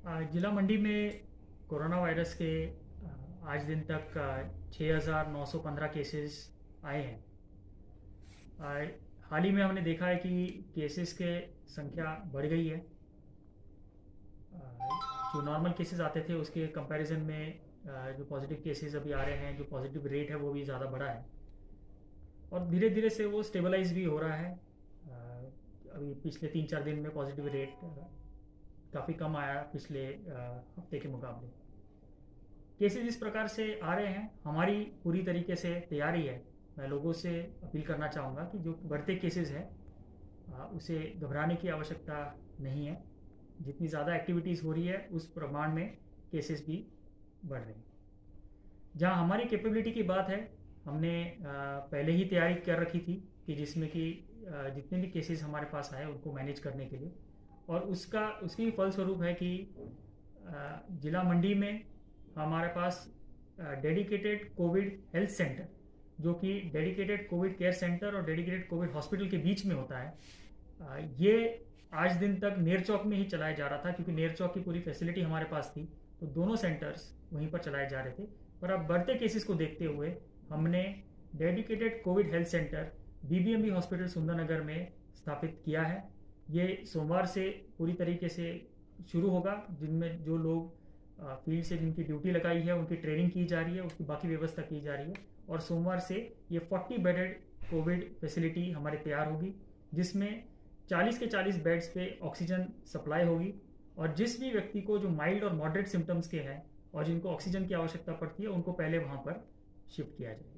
जिला मंडी में corona virus के आज दिन तक 6,915 केसेस आए हैं। हाल ही में हमने देखा है कि केसेस के संख्या बढ़ गई है। जो नॉर्मल केसेस आते थे उसके कंपैरिजन में जो पॉजिटिव केसेस अभी आ रहे हैं, जो पॉजिटिव रेट है वो भी ज़्यादा बढ़ा है और धीरे धीरे से वो स्टेबलाइज भी हो रहा है। अभी पिछले 3-4 दिन में पॉजिटिव रेट काफ़ी कम आया पिछले हफ्ते के मुकाबले। केसेस इस प्रकार से आ रहे हैं, हमारी पूरी तरीके से तैयारी है। मैं लोगों से अपील करना चाहूँगा कि जो बढ़ते केसेस हैं उसे घबराने की आवश्यकता नहीं है। जितनी ज़्यादा एक्टिविटीज़ हो रही है उस प्रमाण में केसेस भी बढ़ रहे हैं। जहाँ हमारी कैपेबिलिटी की बात है, हमने पहले ही तैयारी कर रखी थी कि जिसमें कि जितने भी केसेस हमारे पास आए उनको मैनेज करने के लिए, और उसकी फलस्वरूप है कि जिला मंडी में हमारे पास डेडिकेटेड कोविड हेल्थ सेंटर, जो कि डेडिकेटेड कोविड केयर सेंटर और डेडिकेटेड कोविड हॉस्पिटल के बीच में होता है, ये आज दिन तक नेरचौक में ही चलाया जा रहा था, क्योंकि नेरचौक की पूरी फैसिलिटी हमारे पास थी, तो दोनों सेंटर्स वहीं पर चलाए जा रहे थे। पर अब बढ़ते केसेस को देखते हुए हमने dedicated covid health centre BBMB hospital Sundarnagar में स्थापित किया है। ये सोमवार से पूरी तरीके से शुरू होगा, जिनमें जो लोग फील्ड से जिनकी ड्यूटी लगाई है उनकी ट्रेनिंग की जा रही है, उसकी बाकी व्यवस्था की जा रही है, और सोमवार से ये 40 बेडेड कोविड फैसिलिटी हमारी तैयार होगी, जिसमें 40 के 40 बेड्स पे ऑक्सीजन सप्लाई होगी। और जिस भी व्यक्ति को जो माइल्ड और मॉडरेट सिम्टम्स के हैं और जिनको ऑक्सीजन की आवश्यकता पड़ती है, उनको पहले वहाँ पर शिफ्ट किया जाएगा।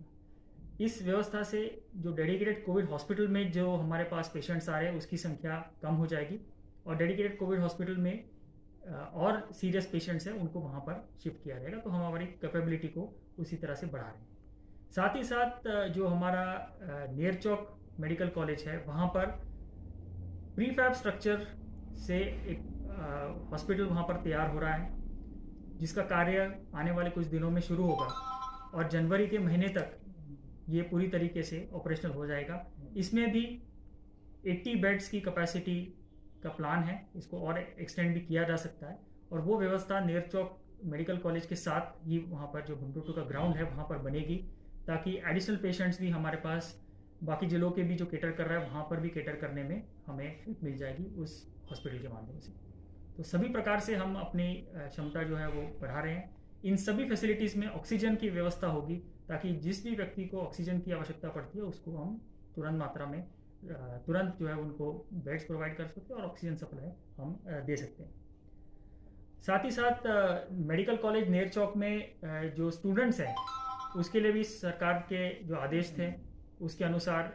इस व्यवस्था से जो डेडिकेटेड कोविड हॉस्पिटल में जो हमारे पास पेशेंट्स आ रहे हैं उसकी संख्या कम हो जाएगी, और डेडिकेटेड कोविड हॉस्पिटल में और सीरियस पेशेंट्स हैं उनको वहाँ पर शिफ्ट किया जाएगा। तो हम हमारी कैपेबिलिटी को उसी तरह से बढ़ा रहे हैं। साथ ही साथ जो हमारा नेरचौक मेडिकल कॉलेज है, वहाँ पर प्रीफैब स्ट्रक्चर से एक हॉस्पिटल वहाँ पर तैयार हो रहा है, जिसका कार्य आने वाले कुछ दिनों में शुरू होगा और जनवरी के महीने तक ये पूरी तरीके से ऑपरेशनल हो जाएगा। इसमें भी 80 बेड्स की कैपेसिटी का प्लान है, इसको और एक्सटेंड भी किया जा सकता है, और वो व्यवस्था नेरचौक मेडिकल कॉलेज के साथ ही वहाँ पर जो भुंटूटू का ग्राउंड है वहाँ पर बनेगी, ताकि एडिशनल पेशेंट्स भी हमारे पास बाकी जिलों के भी जो केटर कर रहा है वहाँ पर भी केटर करने में हमें हेल्प मिल जाएगी उस हॉस्पिटल के माध्यम से। तो सभी प्रकार से हम अपनी क्षमता जो है वो बढ़ा रहे हैं। इन सभी फैसिलिटीज़ में ऑक्सीजन की व्यवस्था होगी, ताकि जिस भी व्यक्ति को ऑक्सीजन की आवश्यकता पड़ती है उसको हम तुरंत मात्रा में तुरंत जो है उनको बेड्स प्रोवाइड कर सकते हैं और ऑक्सीजन सप्लाई हम दे सकते हैं। साथ ही साथ मेडिकल कॉलेज नेरचौक में जो स्टूडेंट्स हैं उसके लिए भी सरकार के जो आदेश थे उसके अनुसार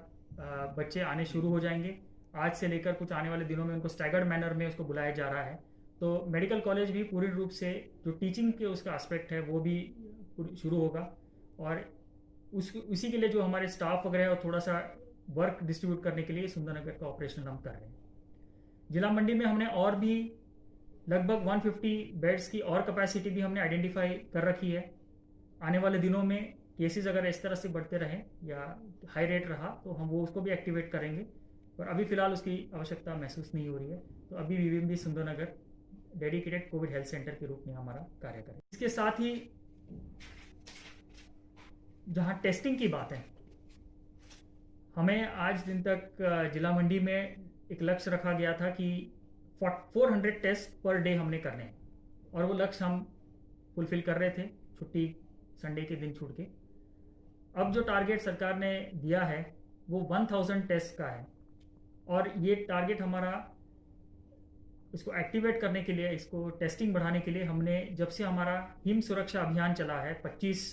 बच्चे आने शुरू हो जाएंगे। आज से लेकर कुछ आने वाले दिनों में उनको स्टैगर्ड मैनर में उसको बुलाया जा रहा है। तो मेडिकल कॉलेज भी पूरी रूप से जो टीचिंग के उसका एस्पेक्ट है वो भी शुरू होगा, और उसी के लिए जो हमारे स्टाफ वगैरह है और थोड़ा सा वर्क डिस्ट्रीब्यूट करने के लिए सुंदरनगर का ऑपरेशन हम कर रहे हैं। जिला मंडी में हमने और भी लगभग 150 बेड्स की और कैपेसिटी भी हमने आइडेंटिफाई कर रखी है। आने वाले दिनों में केसेस अगर इस तरह से बढ़ते रहें या हाई रेट रहा तो हम वो उसको भी एक्टिवेट करेंगे, पर अभी फिलहाल उसकी आवश्यकता महसूस नहीं हो रही है। तो अभी BBMB Sundarnagar dedicated covid health centre के रूप में हमारा कार्य करें। इसके साथ ही जहां टेस्टिंग की बात है, हमें आज दिन तक जिला मंडी में एक लक्ष्य रखा गया था कि 400 टेस्ट पर डे हमने करने हैं, और वो लक्ष्य हम फुलफिल कर रहे थे, छुट्टी संडे के दिन छूट के। अब जो टारगेट सरकार ने दिया है वो 1000 टेस्ट का है, और ये टारगेट हमारा इसको एक्टिवेट करने के लिए, इसको टेस्टिंग बढ़ाने के लिए हमने, जब से हमारा हिम सुरक्षा अभियान चला है 25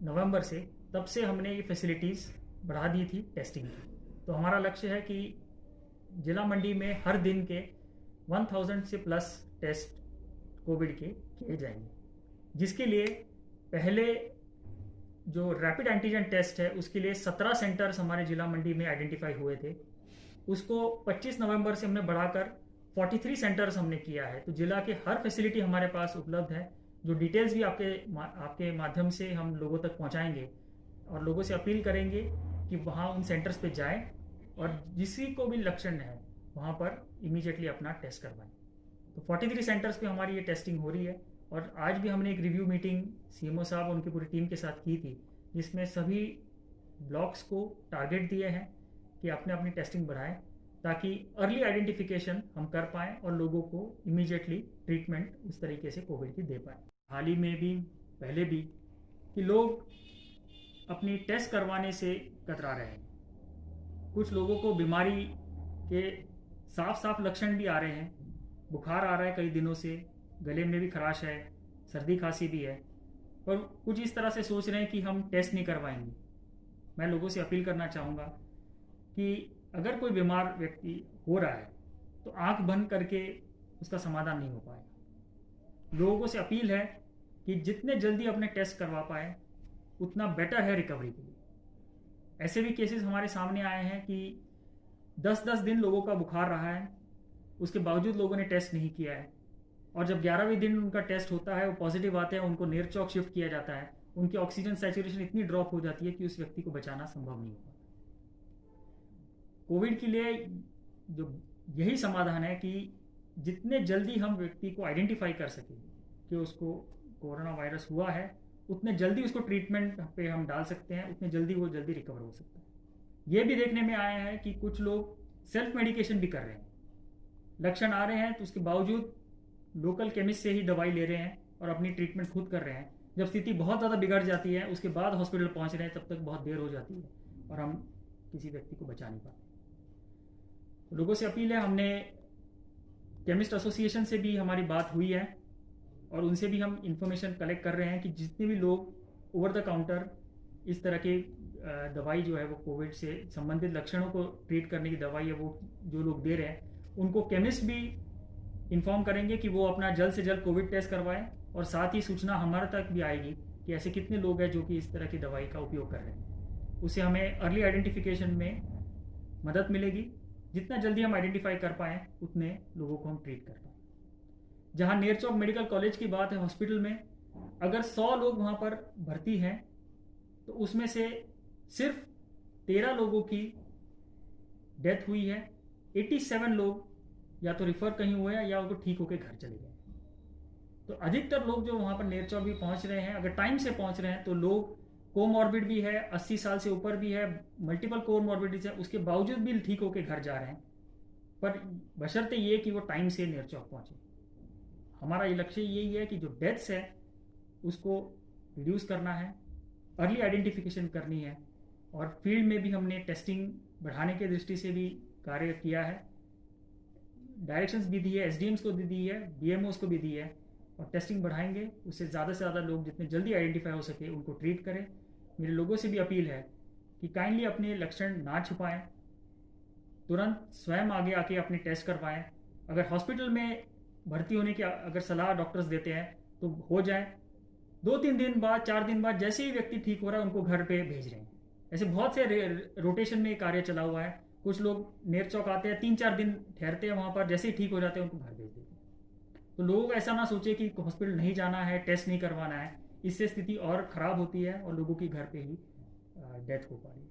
नवंबर से, तब से हमने ये फैसिलिटीज़ बढ़ा दी थी टेस्टिंग की। तो हमारा लक्ष्य है कि जिला मंडी में हर दिन के 1000 से प्लस टेस्ट कोविड के किए जाएंगे, जिसके लिए पहले जो रैपिड एंटीजन टेस्ट है उसके लिए 17 सेंटर्स हमारे जिला मंडी में आइडेंटिफाई हुए थे, उसको 25 नवंबर से हमने बढ़ाकर 43 सेंटर्स हमने किया है। तो जिला के हर फैसिलिटी हमारे पास उपलब्ध है, जो डिटेल्स भी आपके माध्यम से हम लोगों तक पहुंचाएंगे, और लोगों से अपील करेंगे कि वहाँ उन सेंटर्स पे जाएं और जिसी को भी लक्षण है वहाँ पर इमीडिएटली अपना टेस्ट करवाएं। तो 43 सेंटर्स पे हमारी ये टेस्टिंग हो रही है। और आज भी हमने एक रिव्यू मीटिंग सीएमओ साहब और उनकी पूरी टीम के साथ की थी, जिसमें सभी ब्लॉक्स को टारगेट दिए हैं कि अपने अपनी टेस्टिंग बढ़ाएं, ताकि अर्ली आइडेंटिफिकेशन हम कर पाएँ और लोगों को इमीडिएटली ट्रीटमेंट इस तरीके से कोविड की दे पाएँ। हाल ही में भी, पहले भी, कि लोग अपनी टेस्ट करवाने से कतरा रहे हैं। कुछ लोगों को बीमारी के साफ साफ लक्षण भी आ रहे हैं, बुखार आ रहा है कई दिनों से, गले में भी खराश है, सर्दी खांसी भी है, पर कुछ इस तरह से सोच रहे हैं कि हम टेस्ट नहीं करवाएंगे। मैं लोगों से अपील करना चाहूँगा कि अगर कोई बीमार व्यक्ति हो रहा है तो आंख बंद करके उसका समाधान नहीं हो पाएगा। लोगों को से अपील है कि जितने जल्दी अपने टेस्ट करवा पाए उतना बेटर है रिकवरी के लिए। ऐसे भी केसेस हमारे सामने आए हैं कि 10-10 दिन लोगों का बुखार रहा है, उसके बावजूद लोगों ने टेस्ट नहीं किया है, और जब 11वें दिन उनका टेस्ट होता है, वो पॉजिटिव आते हैं, उनको नेरचौक शिफ्ट किया जाता है, उनकी ऑक्सीजन सैचुरेशन इतनी ड्रॉप हो जाती है कि उस व्यक्ति को बचाना संभव नहीं होता। कोविड के लिए जो यही समाधान है कि जितने जल्दी हम व्यक्ति को आइडेंटिफाई कर सकें कि उसको कोरोना वायरस हुआ है, उतने जल्दी उसको ट्रीटमेंट पे हम डाल सकते हैं, उतने जल्दी वो जल्दी रिकवर हो सकता है। ये भी देखने में आया है कि कुछ लोग सेल्फ मेडिकेशन भी कर रहे हैं। लक्षण आ रहे हैं तो उसके बावजूद लोकल केमिस्ट से ही दवाई ले रहे हैं और अपनी ट्रीटमेंट खुद कर रहे हैं। जब स्थिति बहुत ज़्यादा बिगड़ जाती है, उसके बाद हॉस्पिटल पहुंच रहे हैं, तब तक बहुत देर हो जाती है और हम किसी व्यक्ति को बचा नहीं पाते। तो लोगों से अपील है, हमने केमिस्ट एसोसिएशन से भी हमारी बात हुई है और उनसे भी हम इंफॉर्मेशन कलेक्ट कर रहे हैं कि जितने भी लोग ओवर द काउंटर इस तरह की दवाई जो है वो कोविड से संबंधित लक्षणों को ट्रीट करने की दवाई है वो जो लोग दे रहे हैं, उनको केमिस्ट भी इन्फॉर्म करेंगे कि वो अपना जल्द से जल्द कोविड टेस्ट करवाएं। और साथ ही सूचना हमारे तक भी आएगी कि ऐसे कितने लोग हैं जो कि इस तरह की दवाई का उपयोग कर रहे हैं। उससे हमें अर्ली आइडेंटिफिकेशन में मदद मिलेगी। जितना जल्दी हम आइडेंटिफाई कर पाएँ उतने लोगों को हम ट्रीट कर पाएँ। जहाँ नेरचौक मेडिकल कॉलेज की बात है, हॉस्पिटल में अगर 100 लोग वहाँ पर भर्ती हैं तो उसमें से सिर्फ 13 लोगों की डेथ हुई है। 87 लोग या तो रिफर कहीं हुए हैं या उनको ठीक होकर घर चले गए। तो अधिकतर लोग जो वहाँ पर नेरचौक भी पहुँच रहे हैं, अगर टाइम से पहुँच रहे हैं, तो लोग कोमॉर्बिड भी है, 80 साल से ऊपर भी है, मल्टीपल कोमॉर्बिडिटीज है, उसके बावजूद भी ठीक होकर घर जा रहे हैं, पर बशर्ते ये कि वो टाइम से नेरचौक पहुँचे। हमारा ये लक्ष्य यही है कि जो डेथ्स है उसको रिड्यूस करना है, अर्ली आइडेंटिफिकेशन करनी है, और फील्ड में भी हमने टेस्टिंग बढ़ाने की दृष्टि से भी कार्य किया है। डायरेक्शंस भी दी है, एसडीएम्स को भी दी है, बीएमओस को भी दी है, और टेस्टिंग बढ़ाएंगे। उससे ज़्यादा से ज़्यादा लोग जितने जल्दी आइडेंटिफाई हो सके उनको ट्रीट करें। मेरे लोगों से भी अपील है कि काइंडली अपने लक्षण ना छुपाएं, तुरंत स्वयं आगे आके अपने टेस्ट करवाएं। अगर हॉस्पिटल में भर्ती होने की अगर सलाह डॉक्टर्स देते हैं तो हो जाए, 2-3 दिन बाद, 4 दिन बाद जैसे ही व्यक्ति ठीक हो रहा है उनको घर पे भेज रहे हैं। ऐसे बहुत से रोटेशन में कार्य चला हुआ है। कुछ लोग नेरचौक आते हैं, 3-4 दिन ठहरते हैं वहाँ पर, जैसे ही ठीक हो जाते हैं उनको घर भेज देते हैं। तो लोग ऐसा ना सोचे कि हॉस्पिटल नहीं जाना है, टेस्ट नहीं करवाना है, इससे स्थिति और ख़राब होती है और लोगों की घर पे ही डेथ हो पा रही है।